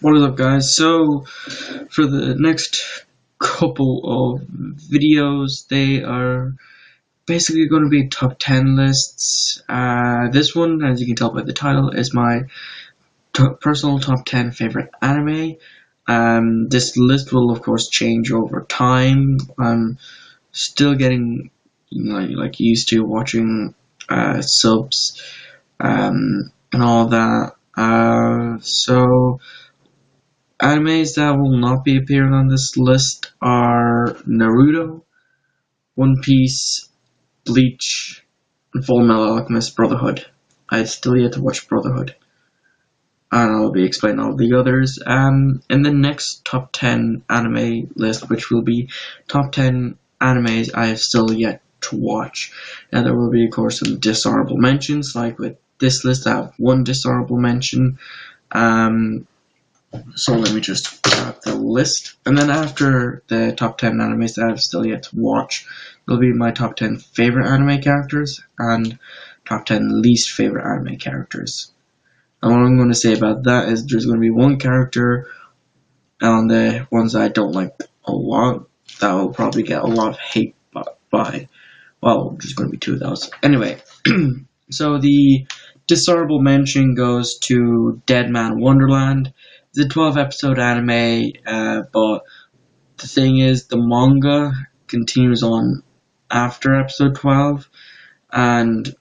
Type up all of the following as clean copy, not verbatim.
What is up, guys? So, for the next couple of videos, they are basically going to be top 10 lists. This one, as you can tell by the title, is my personal top 10 favorite anime. This list will, of course, change over time. I'm still getting used to watching subs and all that. So. Animes that will not be appearing on this list are Naruto, One Piece, Bleach, and Full Metal Alchemist Brotherhood. I still yet to watch Brotherhood, and I'll be explaining all the others. In the next top 10 anime list, which will be top 10 animes I have still yet to watch. Now there will be, of course, some dishonorable mentions. Like with this list, I have one dishonorable mention. So let me just grab the list. And then after the top 10 animes that I've still yet to watch, there'll be my top 10 favorite anime characters and top 10 least favorite anime characters. And what I'm going to say about that is there's going to be one character on the ones that I don't like a lot that will probably get a lot of hate by. Well, there's going to be two of those. Anyway, so the dishonorable mention goes to Dead Man Wonderland. It's a 12-episode anime, but the thing is, the manga continues on after episode 12, and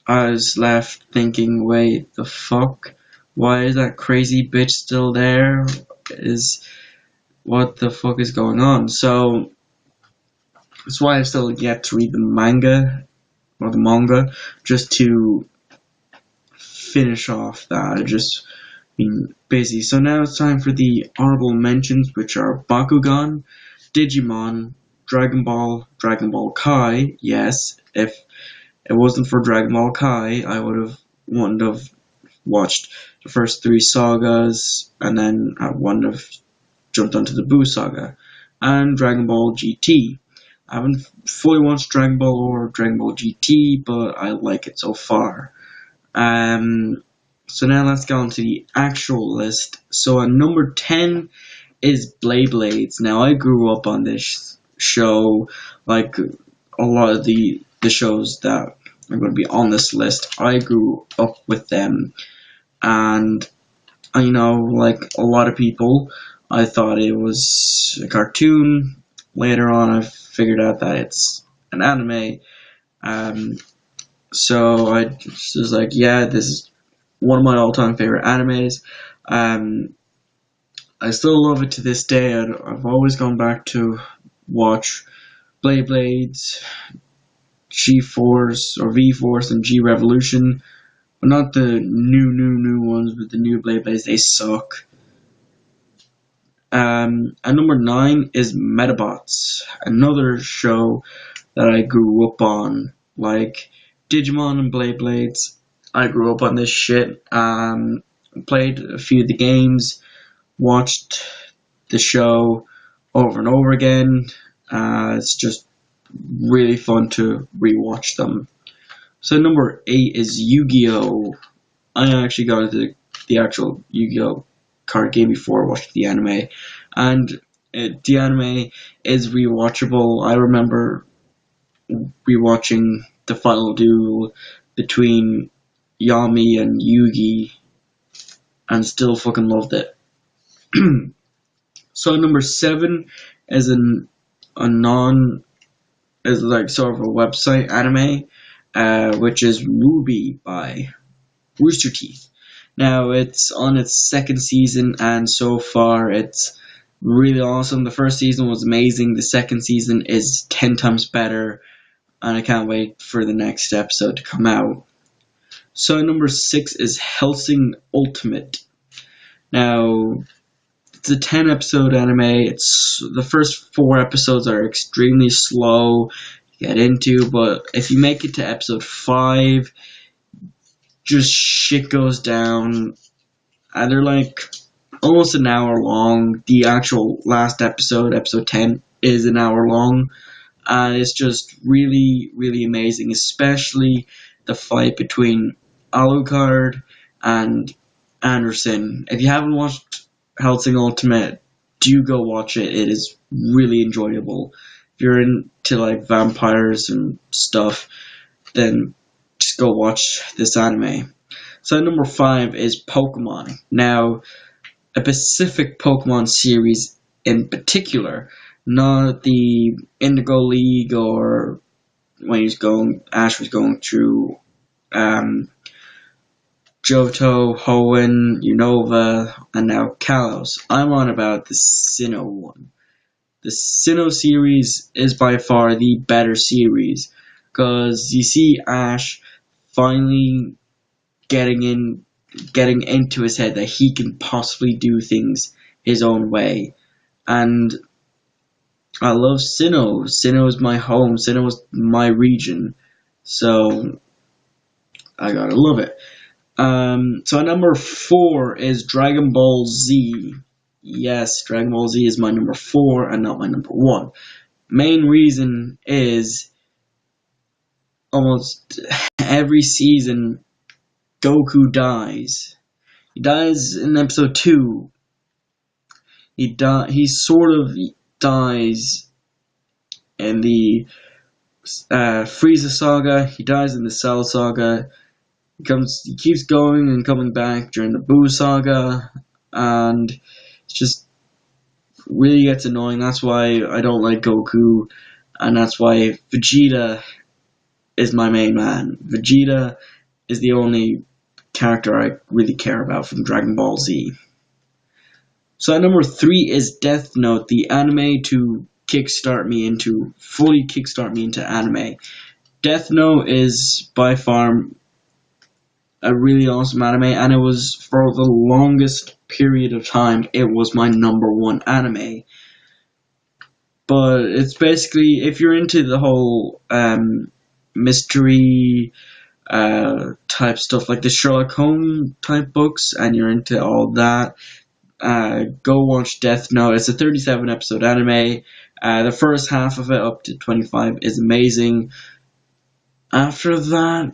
I was left thinking, wait, the fuck? Why is that crazy bitch still there? What the fuck is going on? So, that's why I've still yet to read the manga, just to finish off that. Just been busy. So now it's time for the honorable mentions, which are Bakugan, Digimon, Dragon Ball, Dragon Ball Kai. Yes, if it wasn't for Dragon Ball Kai, I wouldn't have watched the first three sagas, and then I wouldn't have jumped onto the Buu saga. And Dragon Ball GT. I haven't fully watched Dragon Ball or Dragon Ball GT, but I like it so far. So now let's go on to the actual list. So at number 10 is Beyblades. Now I grew up on this show, like a lot of the shows that are going to be on this list. I grew up with them, and like a lot of people, I thought it was a cartoon. Later on, I figured out that it's an anime. So I just was like, yeah, this is one of my all-time favorite animes. I still love it to this day. I've always gone back to watch Beyblades, G-Force or V-Force, and G-Revolution, but not the new ones. But the new Beyblades, they suck. And number 9 is Metabots, another show that I grew up on, like Digimon and Beyblades. I grew up on this shit. Played a few of the games, watched the show over and over again. It's just really fun to rewatch them. So number 8 is Yu-Gi-Oh! I actually got into the actual Yu-Gi-Oh! Card game before I watched the anime, and the anime is rewatchable. I remember rewatching the final duel between Yami and Yugi, and still fucking loved it. So number 7 is is like sort of a website anime, which is Ruby by Rooster Teeth. Now it's on its second season, and so far it's really awesome. The first season was amazing. The second season is 10 times better, and I can't wait for the next episode to come out. So number 6 is Hellsing Ultimate. Now, it's a 10-episode anime. It's the first 4 episodes are extremely slow to get into, but if you make it to episode 5, just shit goes down. And they're like almost an hour long. The actual last episode, episode 10, is an hour long. And it's just really, really amazing, especially the fight between Alucard and Anderson. If you haven't watched Hellsing Ultimate, do go watch it. It is really enjoyable. If you're into like vampires and stuff, then just go watch this anime. So number 5 is Pokemon. Now, a specific Pokemon series in particular, not the Indigo League or when Ash was going through Johto, Hoenn, Unova, and now Kalos. I'm on about the Sinnoh one. The Sinnoh series is by far the better series, because you see Ash finally getting into his head that he can possibly do things his own way. And I love Sinnoh. Sinnoh is my home. Sinnoh is my region. So I gotta love it. So number 4 is Dragon Ball Z. Yes, Dragon Ball Z is my number 4 and not my number 1. Main reason is almost every season Goku dies. He dies in episode 2. He sort of dies in the Frieza saga. He dies in the Cell saga. He keeps going and coming back during the Buu saga, and it's just really gets annoying. That's why I don't like Goku, and that's why Vegeta is my main man. Vegeta is the only character I really care about from Dragon Ball Z. So at number 3 is Death Note, the anime to fully kickstart me into anime. Death Note is by far a really awesome anime, and it was for the longest period of time, it was my number 1 anime. But it's basically, if you're into the whole mystery type stuff, like the Sherlock Holmes type books, and you're into all that, go watch Death Note. It's a 37 episode anime. The first half of it, up to 25, is amazing. After that,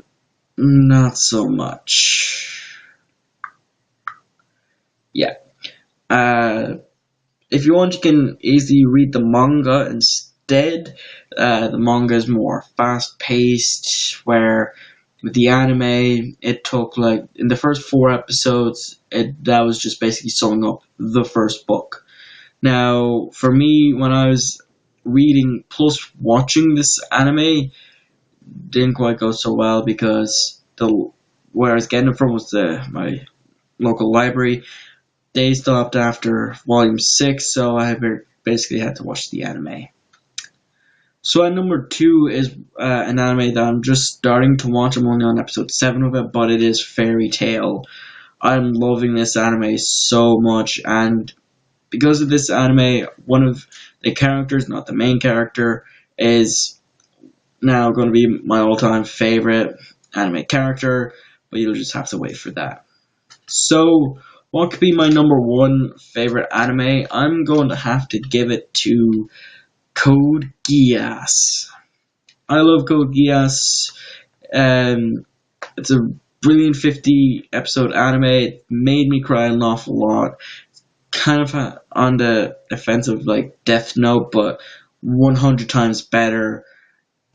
not so much. Yeah. If you want, you can easily read the manga instead. The manga is more fast-paced, where with the anime, it took like in the first 4 episodes, that was just basically summing up the first book. Now, for me, when I was reading plus watching this anime, didn't quite go so well, because where I was getting it from was my local library. They stopped after volume 6, so I basically had to watch the anime. So at number 2 is an anime that I'm just starting to watch. I'm only on episode 7 of it, but it is Fairy Tail. I'm loving this anime so much, and because of this anime, one of the characters, not the main character, is now going to be my all-time favorite anime character, but you'll just have to wait for that. So, what could be my number 1 favorite anime? I'm going to have to give it to Code Geass. I love Code Geass. It's a brilliant 50 episode anime. It made me cry an awful lot. Kind of on the offensive like Death Note, but 100 times better.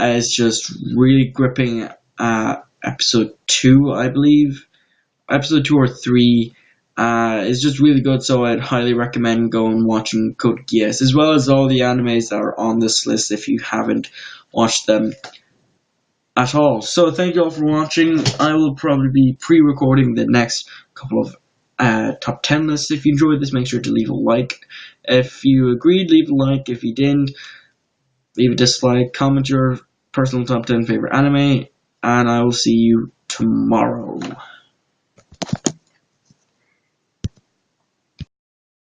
It's just really gripping. Episode 2, I believe. Episode 2 or 3 is just really good, so I'd highly recommend going watching Code Geass, as well as all the animes that are on this list if you haven't watched them at all. So thank you all for watching. I will probably be pre-recording the next couple of top 10 lists. If you enjoyed this, make sure to leave a like. If you agreed, leave a like. If you didn't, leave a dislike. Comment your personal top 10 favorite anime, and I will see you tomorrow.